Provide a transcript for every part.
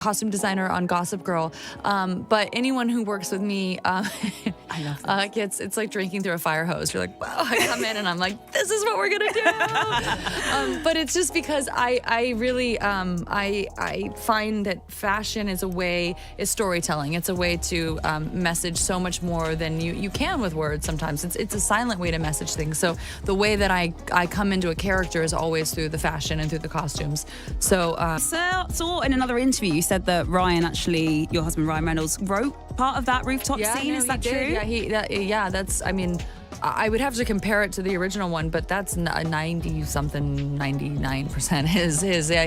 costume designer on Gossip Girl. But anyone who works with me, I love this. it's like drinking through a fire hose. You're like, wow, I come in and I'm like, this is what we're gonna do. But it's just because I really, I find that fashion is storytelling. It's a way to message so much more than you can with words sometimes. It's a silent way to message things. So the way that I come into a character is always through the fashion and through the costumes. So saw in another interview you said that Ryan, actually, your husband Ryan Reynolds, wrote part of that rooftop scene. Is that true? Yeah, that's, I mean, I would have to compare it to the original one, but that's 99% his. Yeah,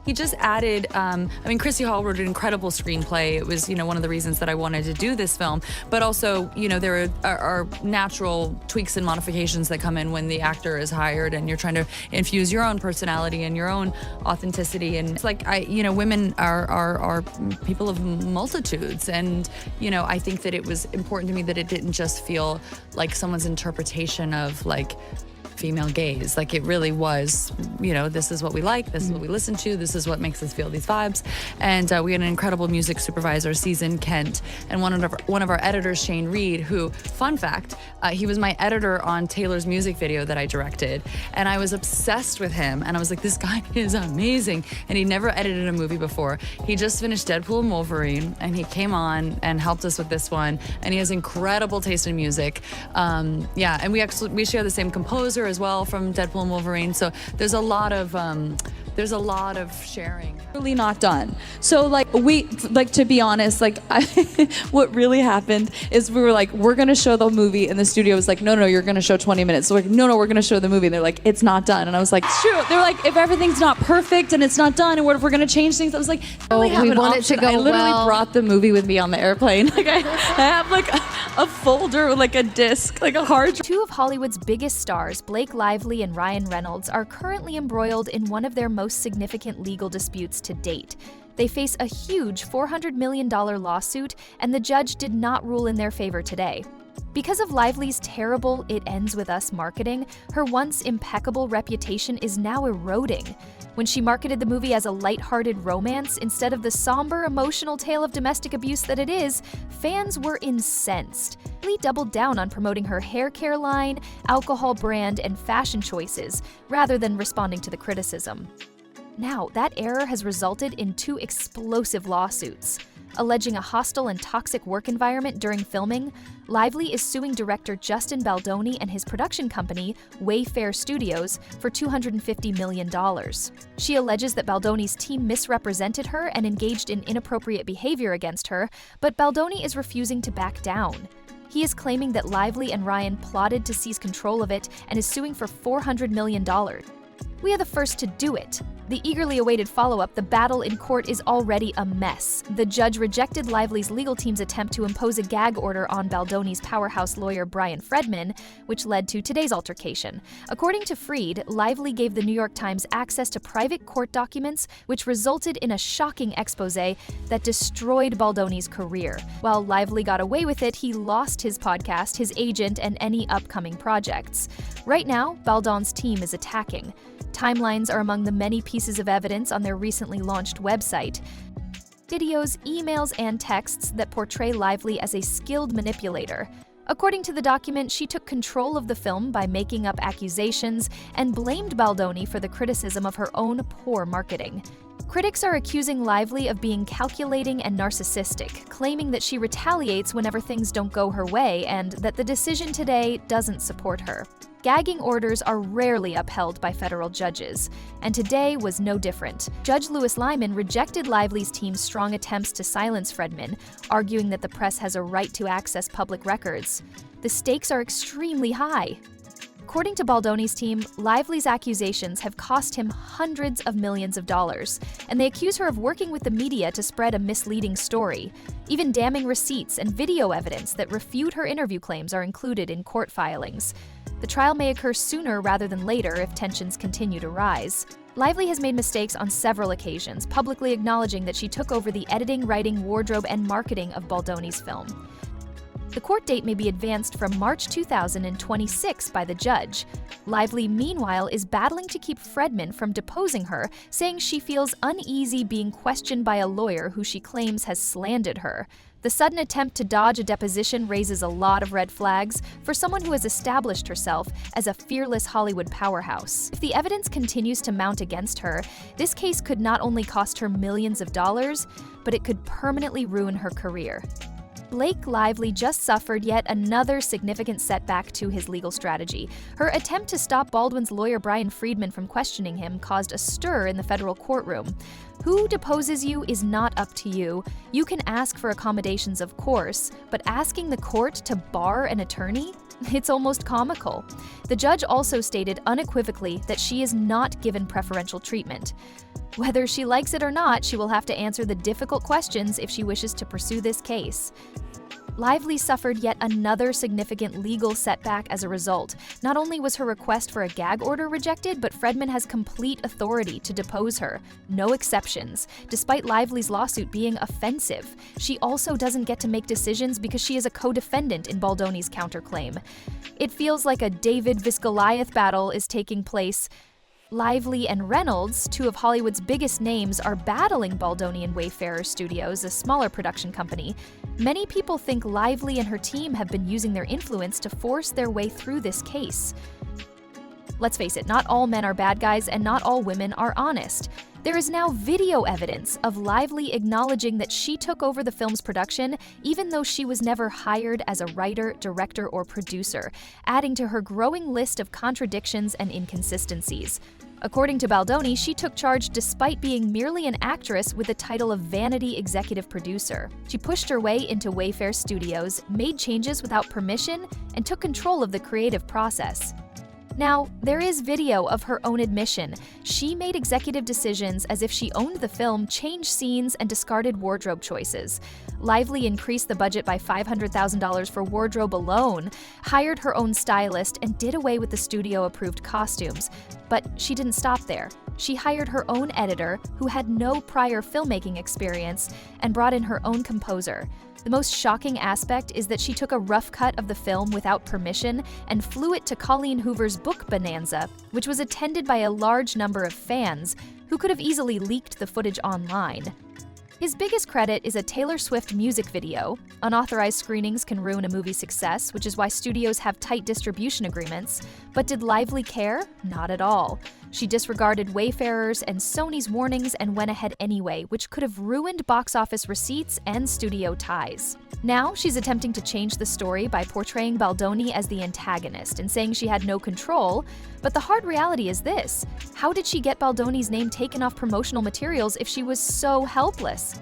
he just added, I mean, Chrissy Hall wrote an incredible screenplay. It was, one of the reasons that I wanted to do this film. But also, there are natural tweaks and modifications that come in when the actor is hired and you're trying to infuse your own personality and your own authenticity. And it's like, women are people of multitudes. And, I think that it was important to me that it didn't just feel like someone's interpretation of like female gaze. Like it really was, this is what we like, this is what we listen to, this is what makes us feel these vibes. And we had an incredible music supervisor, Season Kent, and one of our editors, Shane Reed, who, fun fact, he was my editor on Taylor's music video that I directed. And I was obsessed with him. And I was like, this guy is amazing. And he never edited a movie before. He just finished Deadpool and Wolverine, and he came on and helped us with this one. And he has incredible taste in music. And we share the same composer as well from Deadpool and Wolverine. So there's a lot of sharing. Really not done. So to be honest, what really happened is we were like, we're gonna show the movie, and the studio was like, no, you're gonna show 20 minutes. So we're like, no, we're gonna show the movie. And they're like, it's not done. And I was like, shoot. They're like, if everything's not perfect and it's not done, and what if we're gonna change things? I was like, we want it to go I literally well. brought the movie with me on the airplane. Like I have like a folder with like a disc, like a hard drive. Two of Hollywood's biggest stars, Blake Lively and Ryan Reynolds, are currently embroiled in one of their most significant legal disputes to date. They face a huge $400 million lawsuit, and the judge did not rule in their favor today. Because of Lively's terrible "it ends with us" marketing, her once impeccable reputation is now eroding. When she marketed the movie as a lighthearted romance instead of the somber, emotional tale of domestic abuse that it is, fans were incensed. Lee doubled down on promoting her hair care line, alcohol brand, and fashion choices, rather than responding to the criticism. Now, that error has resulted in two explosive lawsuits. Alleging a hostile and toxic work environment during filming, Lively is suing director Justin Baldoni and his production company, Wayfair Studios, for $250 million. She alleges that Baldoni's team misrepresented her and engaged in inappropriate behavior against her, but Baldoni is refusing to back down. He is claiming that Lively and Ryan plotted to seize control of it and is suing for $400 million. We are the first to do it. The eagerly awaited follow-up, the battle in court, is already a mess. The judge rejected Lively's legal team's attempt to impose a gag order on Baldoni's powerhouse lawyer Brian Fredman, which led to today's altercation. According to Freed, Lively gave the New York Times access to private court documents, which resulted in a shocking expose that destroyed Baldoni's career. While Lively got away with it, he lost his podcast, his agent, and any upcoming projects. Right now, Baldon's team is attacking. Timelines are among the many pieces of evidence on their recently launched website. Videos, emails, and texts that portray Lively as a skilled manipulator. According to the document, she took control of the film by making up accusations and blamed Baldoni for the criticism of her own poor marketing. Critics are accusing Lively of being calculating and narcissistic, claiming that she retaliates whenever things don't go her way and that the decision today doesn't support her. Gagging orders are rarely upheld by federal judges, and today was no different. Judge Louis Lyman rejected Lively's team's strong attempts to silence Fredman, arguing that the press has a right to access public records. The stakes are extremely high. According to Baldoni's team, Lively's accusations have cost him hundreds of millions of dollars, and they accuse her of working with the media to spread a misleading story. Even damning receipts and video evidence that refute her interview claims are included in court filings. The trial may occur sooner rather than later if tensions continue to rise. Lively has made mistakes on several occasions, publicly acknowledging that she took over the editing, writing, wardrobe, and marketing of Baldoni's film. The court date may be advanced from March 2026 by the judge. Lively, meanwhile, is battling to keep Fredman from deposing her, saying she feels uneasy being questioned by a lawyer who she claims has slandered her. The sudden attempt to dodge a deposition raises a lot of red flags for someone who has established herself as a fearless Hollywood powerhouse. If the evidence continues to mount against her, this case could not only cost her millions of dollars, but it could permanently ruin her career. Blake Lively just suffered yet another significant setback to his legal strategy. Her attempt to stop Baldwin's lawyer Brian Friedman from questioning him caused a stir in the federal courtroom. Who deposes you is not up to you. You can ask for accommodations, of course, but asking the court to bar an attorney? It's almost comical. The judge also stated unequivocally that she is not given preferential treatment. Whether she likes it or not, she will have to answer the difficult questions if she wishes to pursue this case. Lively suffered yet another significant legal setback as a result. Not only was her request for a gag order rejected, but Fredman has complete authority to depose her. No exceptions. Despite Lively's lawsuit being offensive, she also doesn't get to make decisions because she is a co-defendant in Baldoni's counterclaim. It feels like a David vs. Goliath battle is taking place. Lively and Reynolds, two of Hollywood's biggest names, are battling Baldoni and Wayfarer Studios, a smaller production company. Many people think Lively and her team have been using their influence to force their way through this case. Let's face it, not all men are bad guys and not all women are honest. There is now video evidence of Lively acknowledging that she took over the film's production, even though she was never hired as a writer, director, or producer, adding to her growing list of contradictions and inconsistencies. According to Baldoni, she took charge despite being merely an actress with the title of vanity executive producer. She pushed her way into Wayfarer Studios, made changes without permission, and took control of the creative process. Now, there is video of her own admission. She made executive decisions as if she owned the film, changed scenes, and discarded wardrobe choices. Lively increased the budget by $500,000 for wardrobe alone, hired her own stylist, and did away with the studio-approved costumes. But she didn't stop there. She hired her own editor, who had no prior filmmaking experience, and brought in her own composer. The most shocking aspect is that she took a rough cut of the film without permission and flew it to Colleen Hoover's book Bonanza, which was attended by a large number of fans who could have easily leaked the footage online. His biggest credit is a Taylor Swift music video. Unauthorized screenings can ruin a movie's success, which is why studios have tight distribution agreements. But did Lively care? Not at all. She disregarded Wayfarers and Sony's warnings and went ahead anyway, which could have ruined box office receipts and studio ties. Now, she's attempting to change the story by portraying Baldoni as the antagonist and saying she had no control. But the hard reality is this: how did she get Baldoni's name taken off promotional materials if she was so helpless?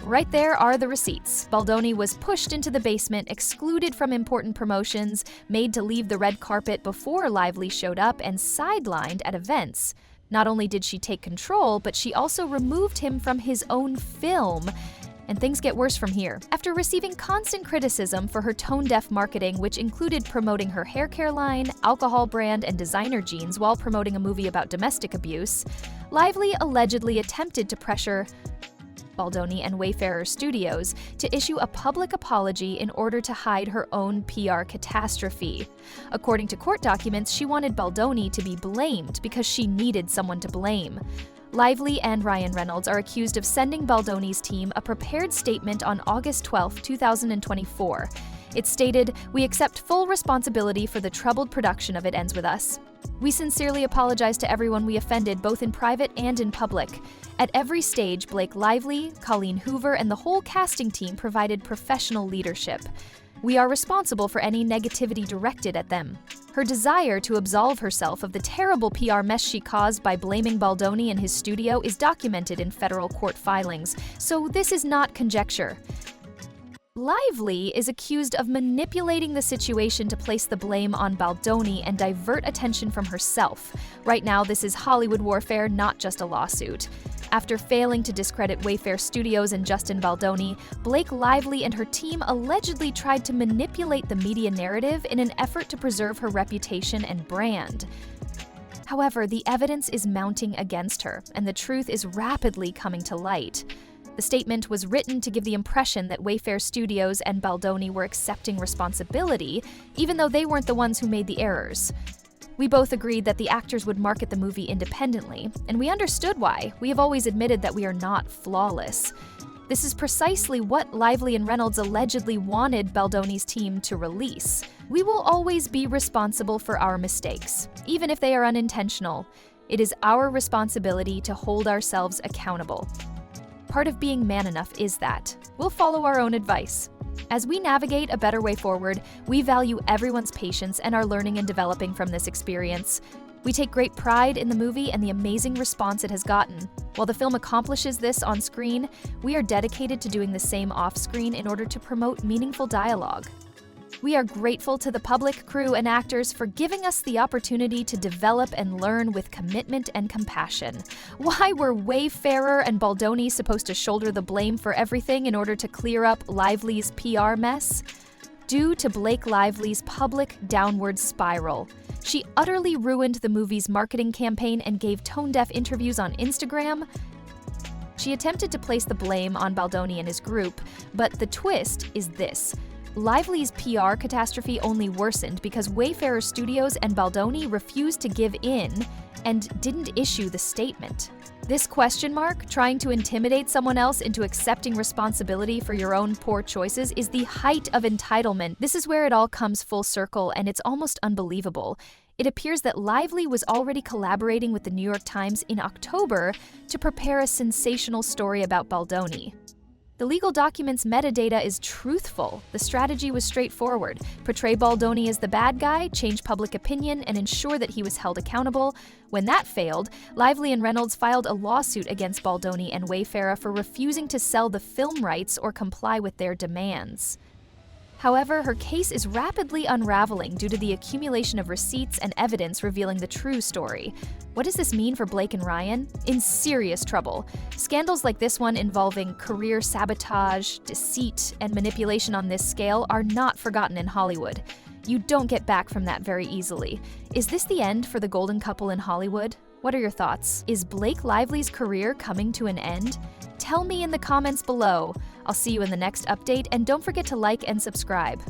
Right there are the receipts. Baldoni was pushed into the basement, excluded from important promotions, made to leave the red carpet before Lively showed up, and sidelined at events. Not only did she take control, but she also removed him from his own film. And things get worse from here. After receiving constant criticism for her tone-deaf marketing, which included promoting her hair care line, alcohol brand, and designer jeans while promoting a movie about domestic abuse, Lively allegedly attempted to pressure Baldoni and Wayfarer Studios to issue a public apology in order to hide her own PR catastrophe. According to court documents, she wanted Baldoni to be blamed because she needed someone to blame. Lively and Ryan Reynolds are accused of sending Baldoni's team a prepared statement on August 12, 2024. It stated, "We accept full responsibility for the troubled production of It Ends With Us. We sincerely apologize to everyone we offended, both in private and in public. At every stage, Blake Lively, Colleen Hoover, and the whole casting team provided professional leadership. We are responsible for any negativity directed at them." Her desire to absolve herself of the terrible PR mess she caused by blaming Baldoni and his studio is documented in federal court filings, so this is not conjecture. Lively is accused of manipulating the situation to place the blame on Baldoni and divert attention from herself. Right now, this is Hollywood warfare, not just a lawsuit. After failing to discredit Wayfarer Studios and Justin Baldoni, Blake Lively and her team allegedly tried to manipulate the media narrative in an effort to preserve her reputation and brand. However, the evidence is mounting against her, and the truth is rapidly coming to light. The statement was written to give the impression that Wayfair Studios and Baldoni were accepting responsibility, even though they weren't the ones who made the errors. We both agreed that the actors would market the movie independently, and we understood why. We have always admitted that we are not flawless. This is precisely what Lively and Reynolds allegedly wanted Baldoni's team to release. We will always be responsible for our mistakes, even if they are unintentional. It is our responsibility to hold ourselves accountable. Part of being man enough is that. We'll follow our own advice. As we navigate a better way forward, we value everyone's patience and are learning and developing from this experience. We take great pride in the movie and the amazing response it has gotten. While the film accomplishes this on screen, we are dedicated to doing the same off-screen in order to promote meaningful dialogue. We are grateful to the public, crew, and actors for giving us the opportunity to develop and learn with commitment and compassion. Why were Wayfarer and Baldoni supposed to shoulder the blame for everything in order to clear up Lively's PR mess? Due to Blake Lively's public downward spiral. She utterly ruined the movie's marketing campaign and gave tone-deaf interviews on Instagram. She attempted to place the blame on Baldoni and his group, but the twist is this. Lively's PR catastrophe only worsened because Wayfarer Studios and Baldoni refused to give in and didn't issue the statement. This question mark, trying to intimidate someone else into accepting responsibility for your own poor choices, is the height of entitlement. This is where it all comes full circle, and it's almost unbelievable. It appears that Lively was already collaborating with the New York Times in October to prepare a sensational story about Baldoni. The legal document's metadata is truthful. The strategy was straightforward. Portray Baldoni as the bad guy, change public opinion, and ensure that he was held accountable. When that failed, Lively and Reynolds filed a lawsuit against Baldoni and Wayfarer for refusing to sell the film rights or comply with their demands. However, her case is rapidly unraveling due to the accumulation of receipts and evidence revealing the true story. What does this mean for Blake and Ryan? In serious trouble. Scandals like this one involving career sabotage, deceit, and manipulation on this scale are not forgotten in Hollywood. You don't get back from that very easily. Is this the end for the golden couple in Hollywood? What are your thoughts? Is Blake Lively's career coming to an end? Tell me in the comments below. I'll see you in the next update, and don't forget to like and subscribe.